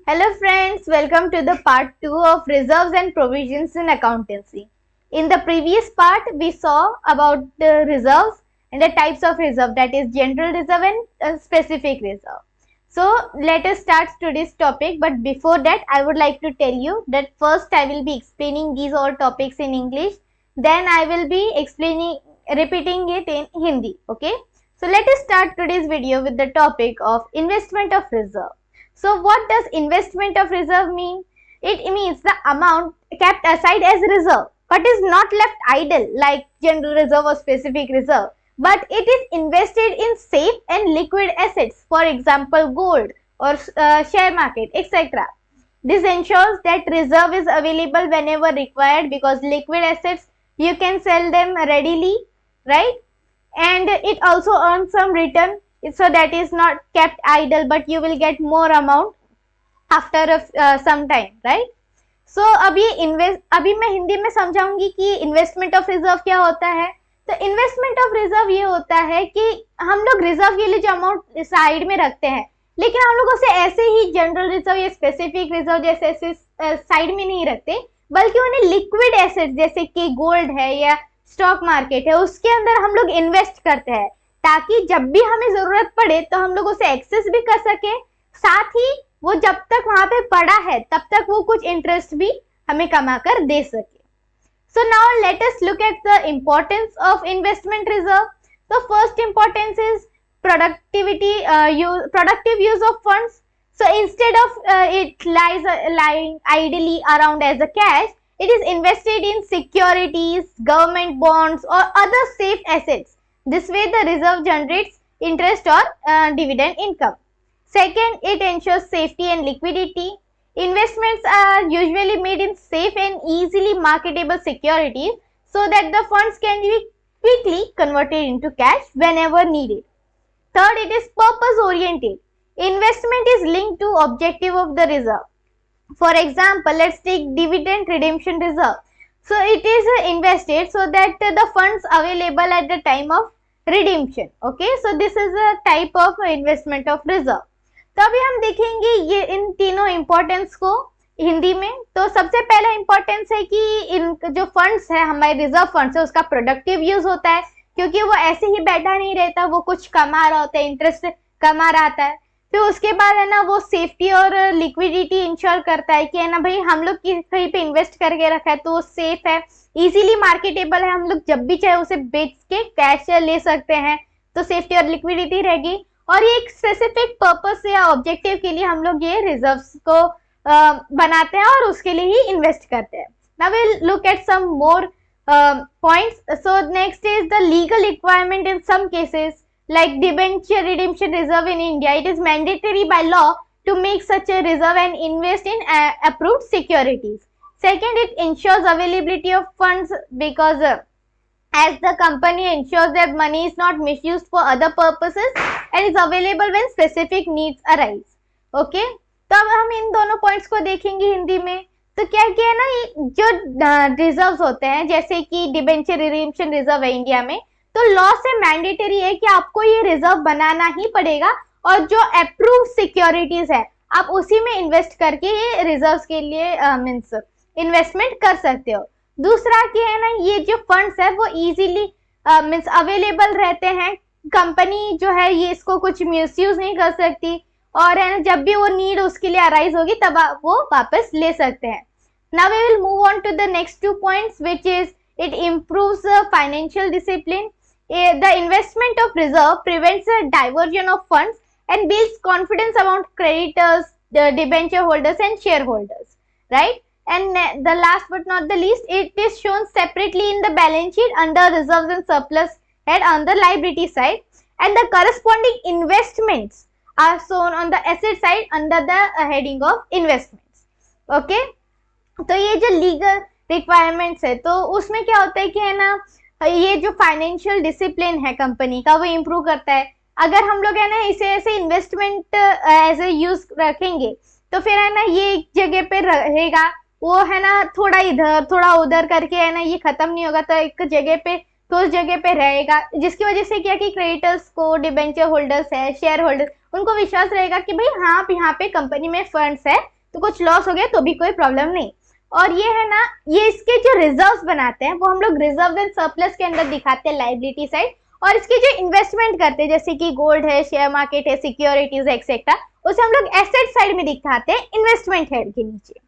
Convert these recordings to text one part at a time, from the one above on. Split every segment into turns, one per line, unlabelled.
Hello friends, welcome to the part 2 of reserves and provisions in accountancy. In the previous part, we saw about the reserves and the types of reserve, that is general reserve and specific reserve. So let us start today's topic, but before that I would like to tell you that first I will be explaining these all topics in English, then I will be repeating it in Hindi, okay? So let us start today's video with the topic of investment of reserve. So what does investment of reserve mean? It means the amount kept aside as reserve but is not left idle like general reserve or specific reserve, but it is invested in safe and liquid assets, for example gold or share market, etc. This ensures that reserve is available whenever required because liquid assets you can sell them readily, right? And it also earns some return, so that is not kept idle but you will get more amount after some time, right? So अभी मैं हिंदी में समझाऊंगी कि investment of reserve क्या होता है. तो investment of reserve ये होता है कि हम लोग रिजर्व के लिए जो अमाउंट साइड में रखते हैं, लेकिन हम लोग उसे ऐसे ही जनरल रिजर्व या स्पेसिफिक रिजर्व जैसे ऐसे साइड में नहीं रखते, बल्कि उन्हें लिक्विड एसेट जैसे कि गोल्ड है या स्टॉक मार्केट है उसके अंदर हम लोग इन्वेस्ट करते हैं, ताकि जब भी हमें जरूरत पड़े तो हम लोग उसे एक्सेस भी कर सके, साथ ही वो जब तक वहां पे पड़ा है तब तक वो कुछ इंटरेस्ट भी हमें कमा कर दे सके. So now let us look at the importance of investment reserve. The first importance is productive use of funds. So instead of it lying idly around as a cash, it is invested in securities, government bonds or other safe assets. This way the reserve generates interest or dividend income. Second, it ensures safety and liquidity. Investments are usually made in safe and easily marketable securities so that the funds can be quickly converted into cash whenever needed. Third, it is purpose oriented. Investment is linked to objective of the reserve. For example, let's take dividend redemption reserve. So it is invested so that the funds available at the time of redemption. Okay, so this is a type of investment of reserve. तो अभी हम देखेंगे ये इन तीनों importance को हिंदी में. तो सबसे पहला इंपॉर्टेंस है कि इन जो फंड्स है हमारे रिजर्व फंड्स है उसका प्रोडक्टिव यूज होता है, क्योंकि वो ऐसे ही बैठा नहीं रहता, वो कुछ कमा रहा होता है, इंटरेस्ट कमा रहा है. फिर उसके बाद है ना वो सेफ्टी और लिक्विडिटी इंश्योर करता है कि है ना भाई हम लोग कहीं पे इन्वेस्ट करके रखा है तो वो सेफ है, इजीली मार्केटेबल है, हम लोग जब भी चाहे उसे बेच के कैश ले सकते हैं, तो सेफ्टी और लिक्विडिटी रहेगी. और ये एक स्पेसिफिक पर्पस या ऑब्जेक्टिव के लिए हम लोग ये रिजर्व्स को बनाते हैं और उसके लिए ही इन्वेस्ट करते हैं. Now we will look at some more points. So next is the legal requirement in some cases like debenture redemption reserve in India. It is mandatory by law to make such a reserve and invest in approved securities. Second, it ensures availability of funds because as the company ensures that money is not misused for other purposes and is available when specific needs arise. Okay, तो अब हम इन दोनों points को देखेंगे हिंदी में. तो क्या किया है ना, जो रिजर्व्स होते हैं जैसे कि डिबेंचर रिडेम्पशन रिजर्व है इंडिया में, तो लॉ से मैंडेटरी है कि आपको ये रिजर्व बनाना ही पड़ेगा और जो अप्रूव सिक्योरिटीज है आप उसी में इन्वेस्ट करके ये रिजर्व्स के लिए मीन्स इन्वेस्टमेंट कर सकते हो. दूसरा क्या है ना, ये जो फंड्स है वो इजीली मीन्स अवेलेबल रहते हैं, कंपनी जो है ये इसको कुछ मिसयूज नहीं कर सकती, और है ना जब भी वो नीड उसके लिए अराइज होगी तब वो वापस ले सकते हैं. Now we will move on to the next 2 points which is it improves financial discipline. The investment of reserve prevents diversion of funds and builds confidence among creditors, the debenture holders and shareholders, right? And the last but not the least, it is shown separately in the balance sheet under reserves and surplus head on the liability side, and the corresponding investments are shown on the asset side under the heading of investments. Okay, तो ये जो legal requirements है तो उसमें क्या होता है कि है ना ये जो फाइनेंशियल डिसिप्लिन है कंपनी का वो इम्प्रूव करता है. अगर हम लोग है ना इसे ऐसे इन्वेस्टमेंट एज ए यूज रखेंगे तो फिर है ना ये एक जगह पे रहेगा, वो है ना थोड़ा इधर थोड़ा उधर करके है ना ये खत्म नहीं होगा, तो एक जगह पे तो उस जगह पे रहेगा, जिसकी वजह से क्या कि क्रेडिटर्स को, डिबेंचर होल्डर्स है, शेयर होल्डर्स, उनको विश्वास रहेगा कि भाई हाँ यहाँ पे कंपनी में फंड्स है तो कुछ लॉस हो गया तो भी कोई प्रॉब्लम नहीं। और ये है ना, ये इसके जो रिजर्व्स बनाते हैं वो हम लोग रिजर्व एंड सरप्लस के अंदर दिखाते हैं लाइबिलिटी साइड, और इसके जो इन्वेस्टमेंट करते हैं जैसे कि गोल्ड है, शेयर मार्केट है, सिक्योरिटीज एक्सेट्रा, उसे हम लोग एसेट साइड में दिखाते हैं इन्वेस्टमेंट हेड के नीचे।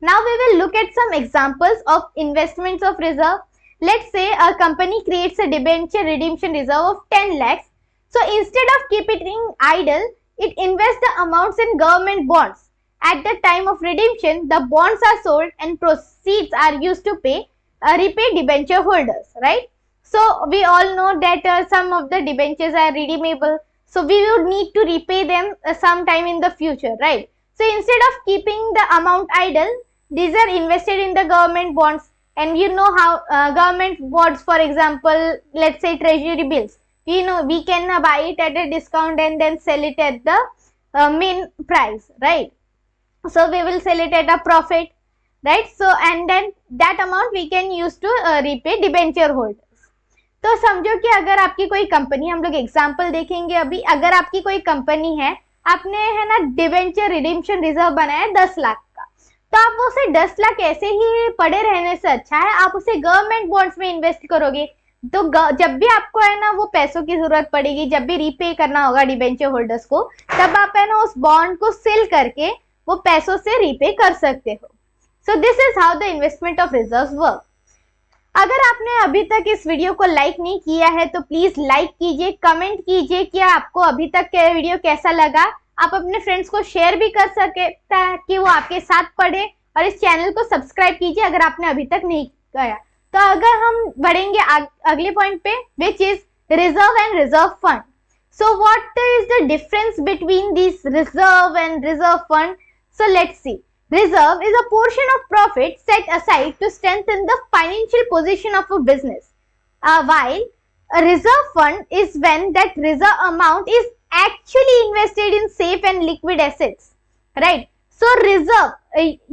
Now we will look at some examples of investments of reserve. Let's say a company creates a debenture redemption reserve of 10 lakhs. So instead of keeping idle, it invests the amounts in government bonds. At the time of redemption, the bonds are sold and proceeds are used to repay debenture holders, right? So we all know that some of the debentures are redeemable, so we would need to repay them sometime in the future, right? So instead of keeping the amount idle, these are invested in the government bonds. And you know how government bonds, for example, let's say treasury bills, we can buy it at a discount and then sell it at the main price, right? So we will sell it at a profit, right? So and then that amount we can use to repay debenture holders. तो समझो कि अगर आपकी कोई company, हम लोग example देखेंगे अभी, अगर आपकी कोई कंपनी है, आपने है ना डिबेंचर रिडीम्पशन रिजर्व बनाया 10 लाख का, तो आप उसे 10 लाख ऐसे ही पड़े रहने से अच्छा है आप उसे गवर्नमेंट बॉन्ड्स में इन्वेस्ट करोगे। तो जब भी आपको है ना वो पैसों की जरूरत पड़ेगी, जब भी रीपे करना होगा डिबेंचर होल्डर्स को, तब आप है ना उस बॉन्ड को सेल करके वो पैसों से रीपे कर सकते हो। So this is how the investment of reserves work. अगर आपने अभी तक इस वीडियो को लाइक नहीं किया है तो प्लीज लाइक कीजिए, कमेंट कीजिए कि आपको अभी तक का वीडियो कैसा लगा। आप अपने फ्रेंड्स को शेयर भी कर सके ताकि वो आपके साथ पढ़े, और इस चैनल को सब्सक्राइब कीजिए अगर आपने अभी तक नहीं किया। तो अगर हम बढ़ेंगे अगले पॉइंट पे, which is reserve and reserve fund. So what is the difference between this reserve and reserve fund? So let's see. Reserve is a portion of profit set aside to strengthen the financial position of a business. While a reserve fund is when that reserve amount is actually invested in safe and liquid assets, right? So reserve,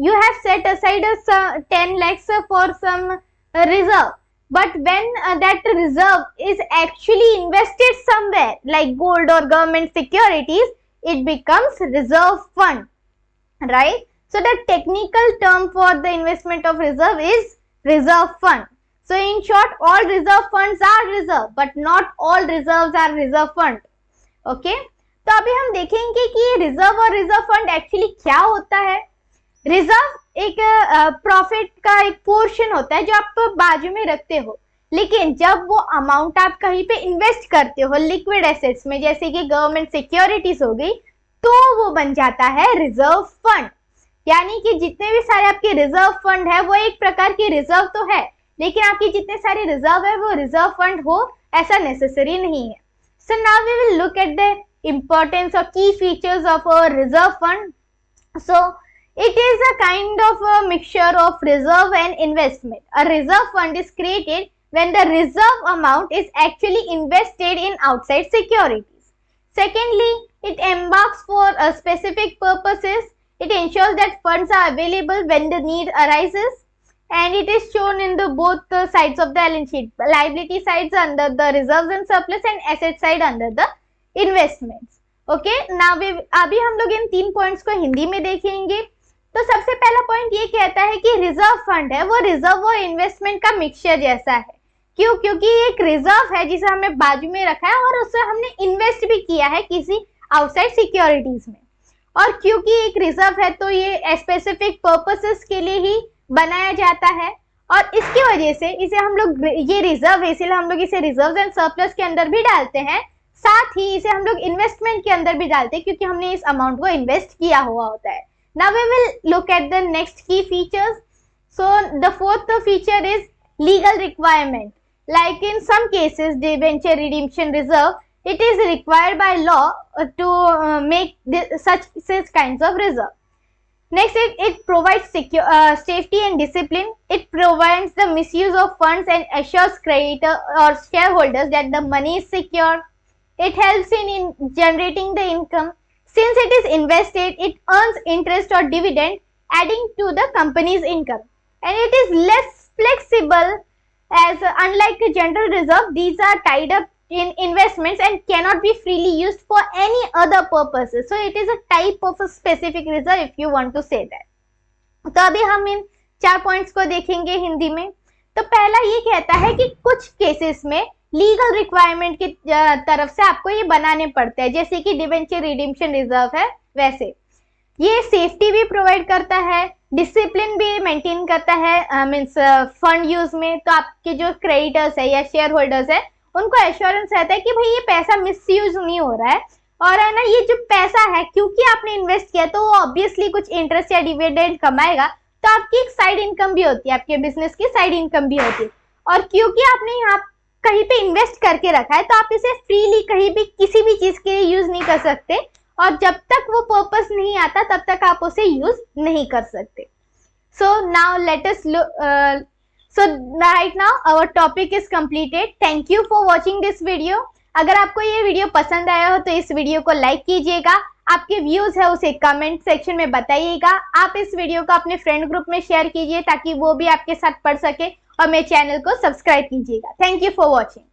you have set aside 10 lakhs for some reserve, but when that reserve is actually invested somewhere like gold or government securities, it becomes reserve fund. Right? So the technical term for the investment of reserve is reserve fund. So in short, all reserve funds are reserve, but not all reserves are reserve fund. Okay? तो अभी हम देखेंगे कि reserve और reserve fund actually क्या होता है। Reserve एक प्रॉफिट का एक पोर्शन होता है जो आप बाजू में रखते हो, लेकिन जब वो अमाउंट आप कहीं पे इन्वेस्ट करते हो लिक्विड एसेट्स में, जैसे कि गवर्नमेंट सिक्योरिटीज हो गई, तो वो बन जाता है रिजर्व फंड। यानी कि जितने भी सारे आपके रिजर्व फंड है वो एक प्रकार की रिजर्व तो है, लेकिन आपकी जितने सारे रिजर्व है वो रिजर्व फंड हो ऐसा नेसेसरी नहीं है। So now we will look at the importance और key features of a reserve fund. So it is a kind of a mixture of reserve and investment. A reserve fund is created when the reserve amount is actually invested in outside securities. Secondly, it embarks for specific purposes. It ensures that funds are available when the need arises, and it is shown in the both sides of the balance sheet. Liability sides under the reserves and surplus, and asset side under the investments. Okay, now अभी हम लोग इन 3 points को हिंदी में देखेंगे। तो सबसे पहला point ये कहता है कि रिजर्व फंड है वो रिजर्व और इन्वेस्टमेंट का मिक्सचर जैसा है। क्यों? क्योंकि एक रिजर्व है जिसे हमने बाजू में रखा है और उससे हमने इन्वेस्ट भी किया है किसी आउटसाइड सिक्योरिटीज में। और क्योंकि एक रिजर्व है तो ये स्पेसिफिक पर्पसेस के लिए ही बनाया जाता है, और इसकी वजह से इसे हम लोग, ये रिजर्व है इसलिए हम लोग इसे रिजर्व एंड सरप्लस के अंदर भी डालते हैं, साथ ही इसे हम लोग इन्वेस्टमेंट के अंदर भी डालते हैं क्योंकि हमने इस अमाउंट को इन्वेस्ट किया हुआ होता है। Now we will look at the next key features. So the fourth feature is legal requirement. Like in some cases, debenture redemption reserve, it is required by law to make such kinds of reserve. Next, it provides safety and discipline. It prevents the misuse of funds and assures creditor or shareholders that the money is secure. It helps in generating the income. Since it is invested, it earns interest or dividend, adding to the company's income. And it is less flexible, as unlike a general reserve, these are tied up in investments and cannot be freely used for any other purposes. So it is a type of a specific reserve if you want to say that. तो अभी हम इन 4 points को देखेंगे हिंदी में. तो पहला ये कहता है कि कुछ केसेस में लीगल रिक्वायरमेंट की तरफ से आपको ये बनाने पड़ते हैं, जैसे कि डिवेंचर रिडीम्पशन रिजर्व है वैसे. ये सेफ्टी भी प्रोवाइड करता है, डिसिप्लिन भी मेंटेन करता है मींस फंड यूज में. तो आपके जो क्रेडिटर्स है या शेयर होल्डर्स है उनको एश्योरेंस रहता है कि भाई ये पैसा मिसयूज नहीं हो रहा है, और है ना ये जो पैसा है क्योंकि आपने इन्वेस्ट किया तो वो ऑब्वियसली कुछ इंटरेस्ट या डिविडेंड कमाएगा, तो आपकी एक साइड इनकम भी होती है, आपके बिजनेस की साइड इनकम भी होती है. और क्योंकि आपने यहाँ कहीं पे इन्वेस्ट करके रखा है तो आप इसे फ्रीली कहीं भी किसी भी चीज के लिए यूज नहीं कर सकते, और जब तक वो पर्पस नहीं आता तब तक आप उसे यूज नहीं कर सकते. So now let us so right now our topic is completed. Thank you for watching this video. अगर आपको ये वीडियो पसंद आया हो तो इस वीडियो को लाइक कीजिएगा, आपके व्यूज है उसे कमेंट सेक्शन में बताइएगा. आप इस वीडियो को अपने फ्रेंड ग्रुप में शेयर कीजिए ताकि वो भी आपके साथ पढ़ सके, और मेरे चैनल को सब्सक्राइब कीजिएगा. Thank you for watching.